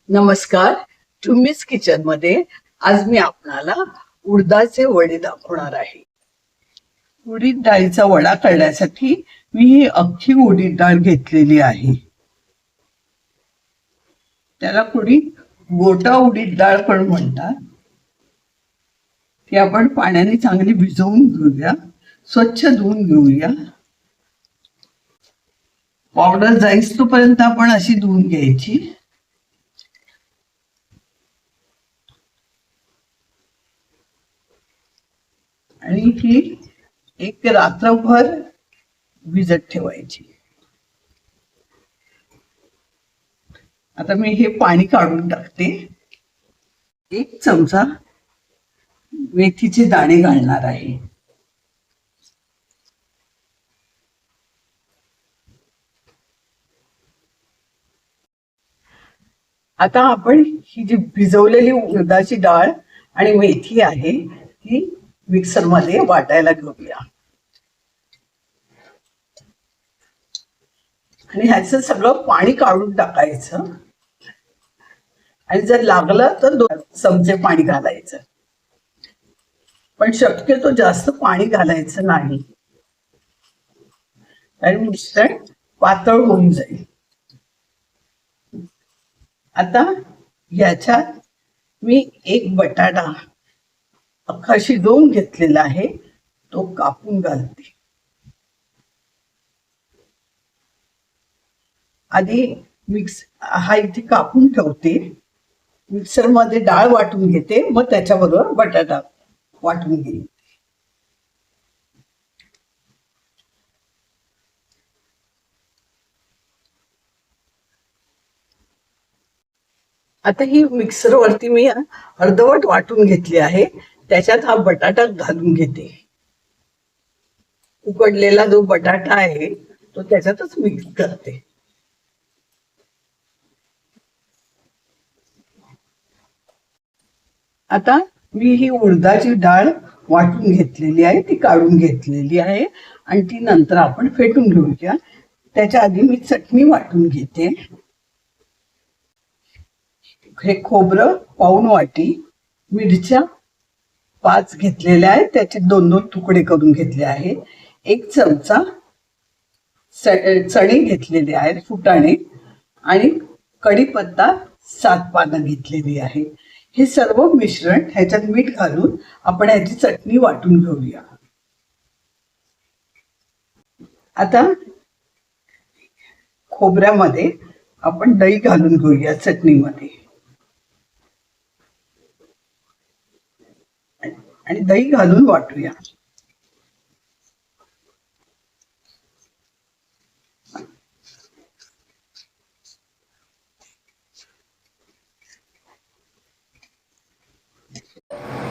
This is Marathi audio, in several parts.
नमस्कार. टुम्मीज किचन मध्ये आज मी आपणाला उडदाचे वडे दाखवणार आहे. उडीद डाळीचा वडा करण्यासाठी मी ही अख्खी उडीद डाळ घेतलेली आहे. त्याला कोणी गोटा उडीद डाळ पण म्हणतात. ती आपण पाण्याने चांगली भिजवून घेऊया, स्वच्छ धुवून घेऊया. पावडर जाईस तोपर्यंत आपण अशी धुवून घ्यायची. आणि ही एक रात्रभर भिजत ठेवायची. आता मी हे पाणी काढून टाकते. 1 चमचा मेथीचे दाणे घालणार आहे. आता आपण ही जी भिजवलेली उडदाची डाळ आणि मेथी आहे ती मिक्सर मध्ये वाटायला घेऊया. आणि ह्याचं सगळं पाणी काढून टाकायचं. आणि जर लागलं तर 2 चमचे पाणी घालायचं, पण शक्यतो जास्त पाणी घालायचं नाही, आणि मिश्रण पातळ होऊन जाईल. आता याच्यात मी 1 बटाटा अख्खा शिजवून घेतलेला आहे, तो कापून घालते. आधी हा इथे कापून ठेवते. मिक्सर मध्ये डाळ वाटून घेते, मग त्याच्याबरोबर बटाटा वाटून घेते. आता ही मिक्सर वरती मी अर्धवट वाटून घेतली आहे. त्याच्यात हा बटाटा घालून घेते. उकडलेला जो बटाटा आहे तो त्याच्यातच मिक्स करते. आता मी ही उडदाची डाळ वाटून घेतलेली आहे, ती काढून घेतलेली आहे, आणि ती नंतर आपण फेटून घेऊया. त्याच्या आधी मी चटणी वाटून घेते. हे खोबरं पाऊण वाटी, मिरच्या 5 घेतलेल्या आहेत, त्याचे 2-2 तुकडे करून घेतले आहेत. 1 चमचा चणे घेतलेले आहेत फुटाणे, आणि कढीपत्ता 7 पानं घेतलेली आहे. हे सर्व मिश्रण ह्याच्यात मीठ घालून आपण ह्याची चटणी वाटून घेऊया. आता खोबऱ्यामध्ये आपण दही घालून घेऊया चटणीमध्ये, आणि दही घालून वाटूया.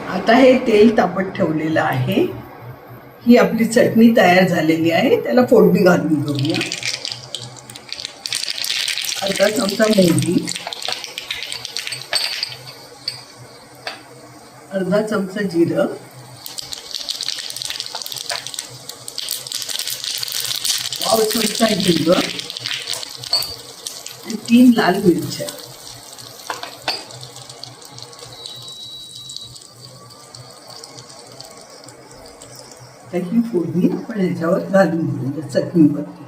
आता हे तेल तापत ठेवलेलं आहे. ही आपली चटणी तयार झालेली आहे. त्याला फोडणी घालून घेऊया. अर्धा चमचा मोहरी, अर्धा चमचा जिरं, पाव चमचा हिंग, आणि 3 लाल मिरच्या. ही फोडणी आपण ह्याच्यावर घालून घेऊया चटणीवरती.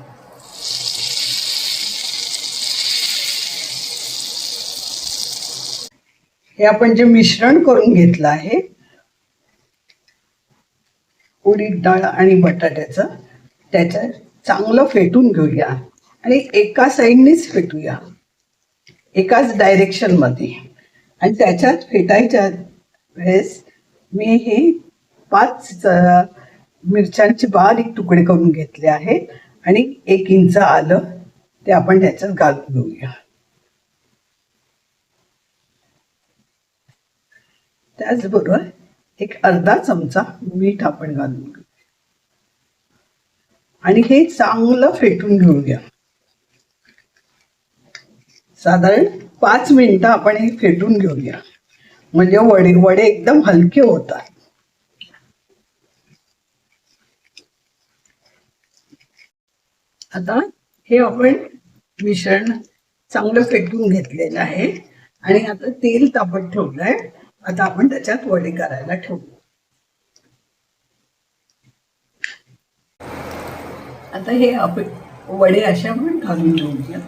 हे आपण जे मिश्रण करून घेतलं आहे उडीद डाळ आणि बटाट्याचं, त्याच्यात चांगलं फेटून घेऊया. आणि एका साईडनेच फेटूया, एकाच डायरेक्शन मध्ये. आणि त्याच्यात फेटायच्या वेळेस मी हे 5 मिरच्यांचे बारीक तुकडे करून घेतले आहेत, आणि 1 इंच आलं ते आपण त्याच्यात घालून घेऊया. त्याचबरोबर 1 अर्धा चमचा मीठ आपण घालून घेऊ, आणि हे चांगलं फेटून घेऊया. साधारण 5 मिनिटं आपण हे फेटून घेऊया, म्हणजे वडे एकदम हलके होतात. आता हे आपण मिश्रण चांगलं फेटून घेतलेलं आहे. आणि आता तेल तापत ठेवलंय. आता आपण त्याच्यात वडे करायला ठेवू. आता हे आपण वडे असे आपण घालून घेऊया.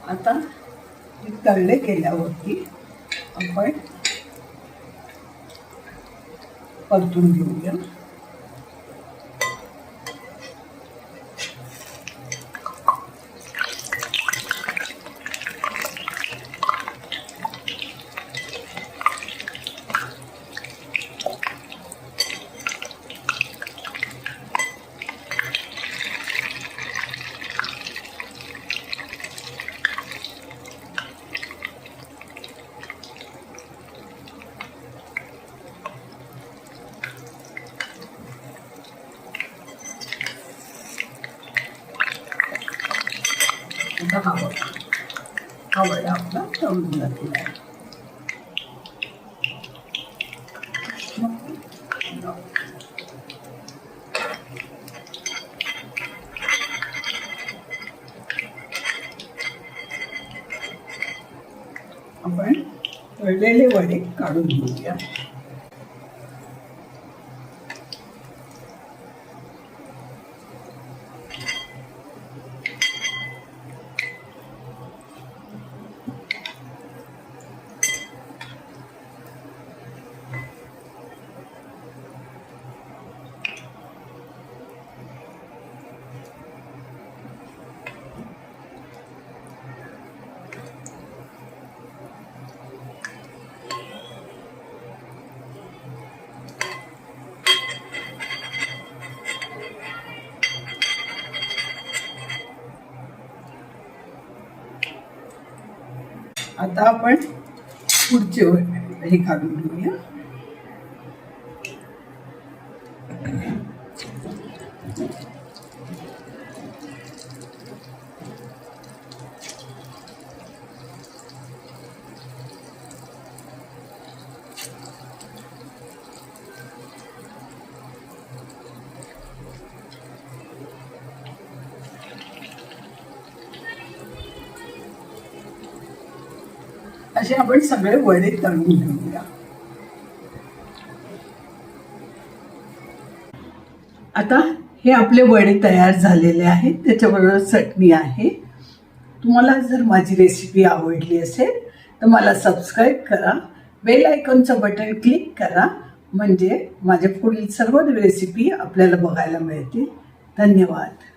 आता तळले केल्यावरती आपण परतून घेऊया. आता हा वडा आपला तळून घातला आहे. आपण तळलेले वडे काढून घेऊया. आता आपण पुढचे हे काढून घेऊया. असे आपण सगळे वडे तळून घेऊया. आता हे आपले वडे तयार झालेले आहेत. त्याच्याबरोबर चटणी आहे. तुम्हाला जर माझी रेसिपी आवडली असेल तर मला सबस्क्राईब करा, बेल आयकॉनचं बटन क्लिक करा, म्हणजे माझे पुढील सर्व रेसिपी आपल्याला बघायला मिळतील. धन्यवाद.